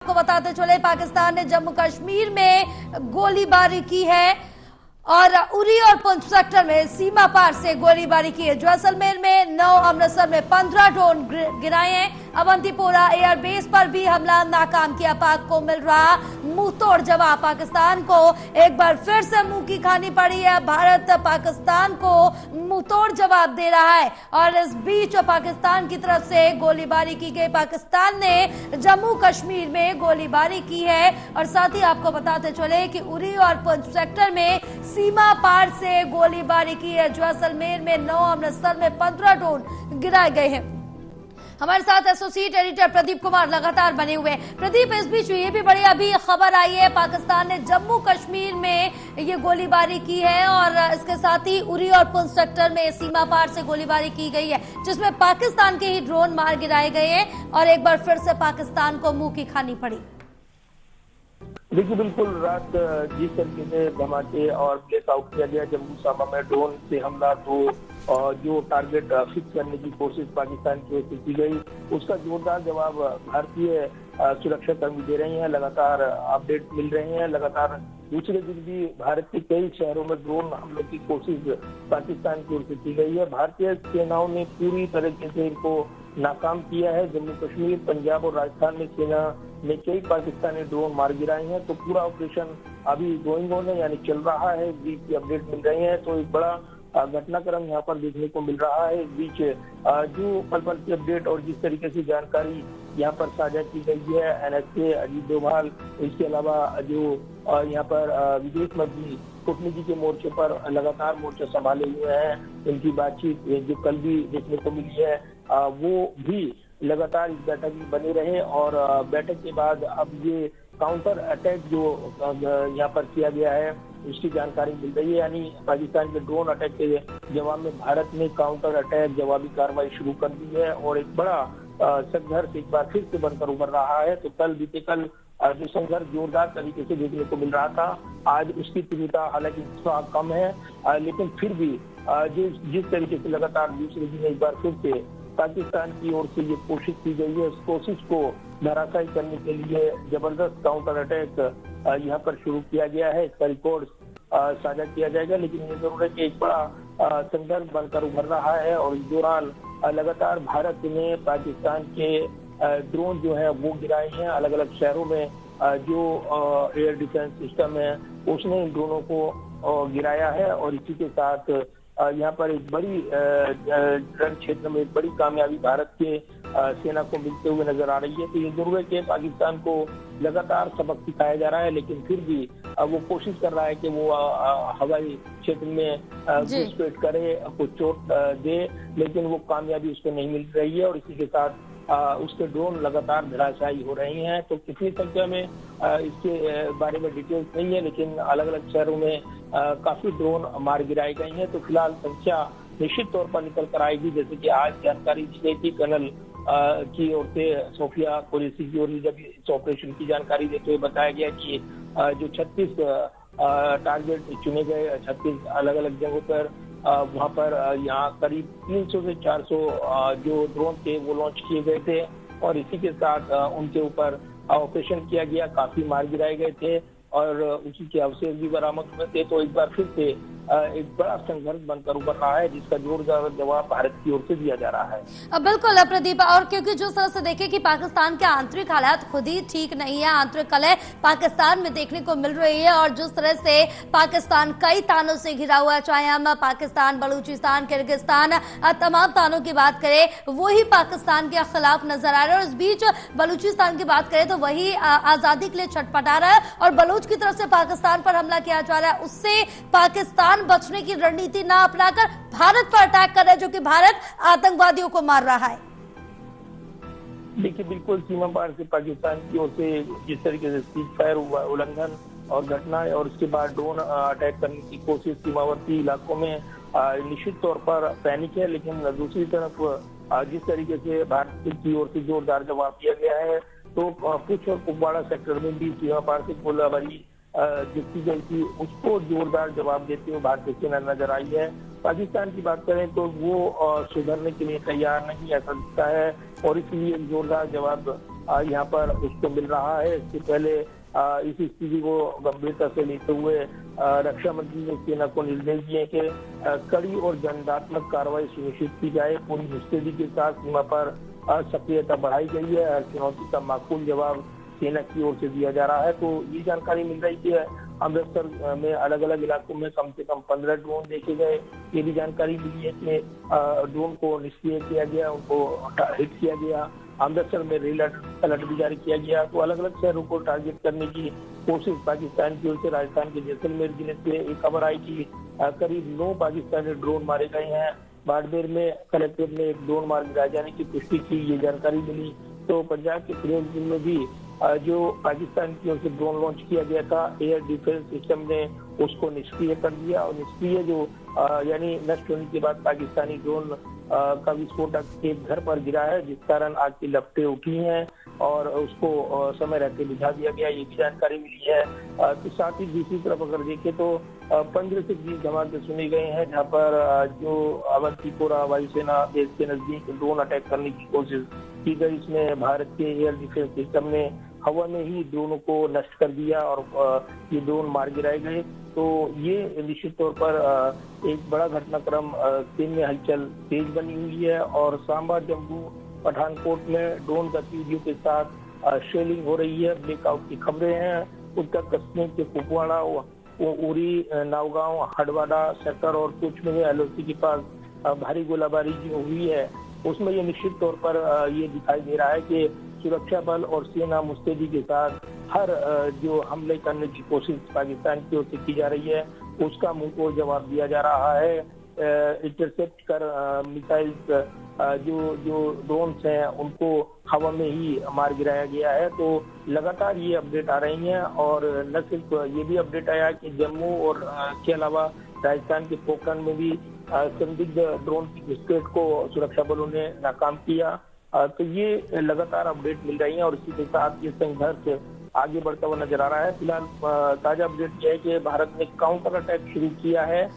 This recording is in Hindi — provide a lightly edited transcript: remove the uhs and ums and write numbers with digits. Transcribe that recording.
आपको बताते चले, पाकिस्तान ने जम्मू कश्मीर में गोलीबारी की है और उरी और पुंछ सेक्टर में सीमा पार से गोलीबारी की है। जैसलमेर में 9, अमृतसर में 15 ड्रोन गिराए हैं। अवंतीपोरा एयरबेस पर भी हमला नाकाम किया। पाक को मिल रहा मुंह तोड़ जवाब। पाकिस्तान को एक बार फिर से मुंह की खानी पड़ी है। भारत पाकिस्तान को मुंह तोड़ जवाब दे रहा है और इस बीच पाकिस्तान की तरफ से गोलीबारी की गई। पाकिस्तान ने जम्मू कश्मीर में गोलीबारी की है और साथ ही आपको बताते चले कि उरी और पुंछ सेक्टर में सीमा पार से गोलीबारी की है। जैसलमेर में 9, अमृतसर में 15 ड्रोन गिराए गए हैं। हमारे साथ एसोसिएट एडिटर प्रदीप कुमार लगातार बने हुए हैं। प्रदीप, इस बीच ये भी बड़ी अभी खबर आई है, पाकिस्तान ने जम्मू कश्मीर में ये गोलीबारी की है और इसके साथ ही उरी और पुंछ सेक्टर में सीमा पार से गोलीबारी की गई है, जिसमें पाकिस्तान के ही ड्रोन मार गिराए गए हैं और एक बार फिर से पाकिस्तान को मुंह की खानी पड़ी। देखिए, बिल्कुल रात जिस तरीके से धमाके और ब्लैकआउट किया गया जम्मू सामा में ड्रोन से हमला, तो जो टारगेट फिक्स करने की कोशिश पाकिस्तान की ओर से की गई, उसका जोरदार जवाब भारतीय सुरक्षा कर्मी दे रहे हैं। लगातार अपडेट मिल रहे हैं। लगातार दूसरे दिन भी भारत के कई शहरों में ड्रोन हमलों की कोशिश पाकिस्तान की ओर से की गई है। भारतीय सेनाओं ने पूरी तरीके से इनको नाकाम किया है। जम्मू कश्मीर, पंजाब और राजस्थान में सेना ने कई पाकिस्तानी ड्रोन मार गिराए हैं। तो पूरा ऑपरेशन अभी गोइंग ऑन है, यानी चल रहा है। इस बीच की अपडेट मिल रही है, तो एक बड़ा घटनाक्रम यहाँ पर देखने को मिल रहा है। इस बीच जो पल पल की अपडेट और जिस तरीके से जानकारी यहाँ पर साझा की गई है, NSA अजीत डोभाल, इसके अलावा जो यहाँ पर विदेश मंत्री कूटनीति के मोर्चे पर लगातार मोर्चा संभाले हुए हैं, इनकी बातचीत जो कल भी देखने को मिली है, वो भी लगातार इस बैठक में बने रहे। और बैठक के बाद अब ये काउंटर अटैक जो यहाँ पर किया गया है, उसकी जानकारी मिल रही है। यानी पाकिस्तान के ड्रोन अटैक के जवाब में भारत ने काउंटर अटैक, जवाबी कार्रवाई शुरू कर दी है और एक बड़ा संघर्ष एक बार फिर से बनकर उभर रहा है। तो बीते कल जो संघर्ष जोरदार तरीके से देखने को मिल रहा था, आज उसकी तीव्रता हालांकि थोड़ा कम है, लेकिन फिर भी जिस तरीके से लगातार दूसरे दिन एक बार फिर से पाकिस्तान की ओर से ये कोशिश की गई है, उस कोशिश को धराशायी करने के लिए जबरदस्त काउंटर अटैक यहाँ पर शुरू किया गया है। इसका रिकॉर्ड साझा किया जाएगा, लेकिन ये जरूर है कि एक बड़ा संघर्ष बनकर उभर रहा है। और इस दौरान लगातार भारत ने पाकिस्तान के ड्रोन जो है वो गिराए हैं अलग अलग शहरों में। जो एयर डिफेंस सिस्टम है उसने इन ड्रोनों को गिराया है और इसी के साथ यहाँ पर एक बड़ी रण क्षेत्र में एक बड़ी कामयाबी भारत के सेना को मिलते हुए नजर आ रही है। तो ये जरूर है कि पाकिस्तान को लगातार सबक सिखाया जा रहा है, लेकिन फिर भी वो कोशिश कर रहा है कि वो हवाई क्षेत्र में घुसपैठ करे, कुछ चोट दे, लेकिन वो कामयाबी उसको नहीं मिल रही है और इसी के साथ उसके ड्रोन लगातार धराशायी हो रहे हैं। तो कितनी संख्या में इसके बारे में डिटेल्स नहीं है, लेकिन अलग अलग शहरों में काफी ड्रोन मार गिराए गए हैं। तो फिलहाल संख्या निश्चित तौर पर निकल कर आएगी। जैसे कि आज जानकारी दी गई थी कर्नल की ओर से, सोफिया कुरैशी की ओर से, जब इस ऑपरेशन की जानकारी देते हुए बताया गया कि जो 36 टारगेट चुने गए 36 अलग अलग जगहों पर, वहाँ पर यहाँ करीब 300 से 400 जो ड्रोन थे वो लॉन्च किए गए थे और इसी के साथ उनके ऊपर ऑपरेशन किया गया। काफी मार गिराए गए थे और उसी के अवशेष भी बरामद हुए थे। तो एक बार फिर से एक बड़ा संघर्ष बनकर उभर रहा है, जिसका जोरदार जवाब भारत की ओर से दिया जा रहा है। बिल्कुल प्रदीप, और क्योंकि जो तरह से देखे कि पाकिस्तान के आंतरिक हालात खुद ही ठीक नहीं है, आंतरिक कलह पाकिस्तान में देखने को मिल रही है और जिस तरह से पाकिस्तान कई तानों से घिरा हुआ है, चाहे हम पाकिस्तान, बलूचिस्तान, किर्गिस्तान, तमाम तानों की बात करें, वही पाकिस्तान के खिलाफ नजर आ रहे हैं। और इस बीच बलूचिस्तान की बात करें तो वही आजादी के लिए छटपटा रहा है और बलूच की तरफ से पाकिस्तान पर हमला किया जा रहा है। उससे पाकिस्तान बचने की रणनीति ना अपनाकर भारत पर अटैक कर रहा है, जो कि भारत आतंकवादियों को मार रहा है। देखिए, बिल्कुल सीमा पार से पाकिस्तान की ओर से जिस तरीके से सीज फायर हुआ, उल्लंघन और घटनाएं और उसके बाद ड्रोन अटैक करने की कोशिश सीमावर्ती इलाकों में निश्चित तौर पर पैनिक है। लेकिन दूसरी तरफ जिस तरीके से भारत की ओर से जोरदार जवाब दिया गया है, तो पुंछ और कुपवाड़ा सेक्टर में भी सीमा पार से गोलाबारी जो की गई थी उसको जोरदार जवाब देते हुए भारतीय सेना नजर आई है। पाकिस्तान की बात करें तो वो सुधरने के लिए तैयार नहीं ऐसा दिखता है और इसलिए जोरदार जवाब यहाँ पर उसको मिल रहा है। इससे पहले इस स्थिति को गंभीरता से लेते हुए रक्षा मंत्री ने सेना को निर्देश दिए कि कड़ी और दंडात्मक कार्रवाई सुनिश्चित की जाए। पूरी मुस्तैदी के साथ सीमा पर सक्रियता बढ़ाई गई है। हर चुनौती का माकूल जवाब सेना की ओर से दिया जा रहा है। तो ये जानकारी मिल रही है अमृतसर में अलग अलग इलाकों में कम से कम 15 ड्रोन देखे गए। ये भी जानकारी मिली है कि ड्रोन को निष्क्रिय किया गया, उनको हिट किया गया। अमृतसर में रेल अलर्ट भी जारी किया गया। तो अलग अलग शहरों को टारगेट करने की कोशिश पाकिस्तान की ओर से राजस्थान के जैसलमेर जिले से एक खबर आई कि करीब 9 पाकिस्तानी ड्रोन मारे गए हैं। बाड़मेर में कलेक्टर ने एक ड्रोन मार गिराए जाने की पुष्टि की, ये जानकारी मिली। तो पंजाब के फिरोजपुर में भी जो पाकिस्तान की ओर से ड्रोन लॉन्च किया गया था, एयर डिफेंस सिस्टम ने उसको निष्क्रिय कर दिया। और निष्क्रिय जो यानी नष्ट होने के बाद पाकिस्तानी ड्रोन का विस्फोटक एक घर पर गिरा है, जिस कारण आग की लपटें उठी हैं और उसको समय रहते बुझा दिया गया, ये भी जानकारी मिली है। तो साथ ही दूसरी तरफ अगर देखें तो 15 से 20 धमाके सुने गए हैं, जहाँ पर जो अवंतीपोरा वायुसेना बेस के नजदीक ड्रोन अटैक करने की कोशिश की गई। इसमें भारत के एयर डिफेंस सिस्टम ने हवा में ही ड्रोनों को नष्ट कर दिया और ये ड्रोन मार गिराए गए। तो ये निश्चित तौर पर एक बड़ा घटनाक्रम चीन में हलचल तेज बनी हुई है। और सांबा, जम्मू, पठानकोट में ड्रोन गतिविधियों के साथ शेलिंग हो रही है। ब्लैकआउट की खबरें हैं। उत्तर कश्मीर के कुपवाड़ा, उरी, नावगांव, हडवाडा सेक्टर और कुछ में एलओसी के पास भारी गोलाबारी जो हुई है, उसमें ये निश्चित तौर पर ये दिखाई दे रहा है कि सुरक्षा बल और सेना मुस्तैदी के साथ हर जो हमले करने की कोशिश पाकिस्तान की ओर से की जा रही है, उसका मुंहतोड़ जवाब दिया जा रहा है। इंटरसेप्ट कर मिसाइल जो ड्रोन्स हैं उनको हवा में ही मार गिराया गया है। तो लगातार ये अपडेट आ रही हैं। और न सिर्फ ये भी अपडेट आया कि जम्मू और के अलावा राजस्थान के पोखरण में भी संदिग्ध ड्रोन की घुसपैठ को सुरक्षा बलों ने नाकाम किया। तो ये लगातार अपडेट मिल रही है और इसी के साथ ये संघर्ष आगे बढ़ता हुआ नजर आ रहा है। फिलहाल ताजा अपडेट यह है कि भारत ने काउंटर अटैक शुरू किया है।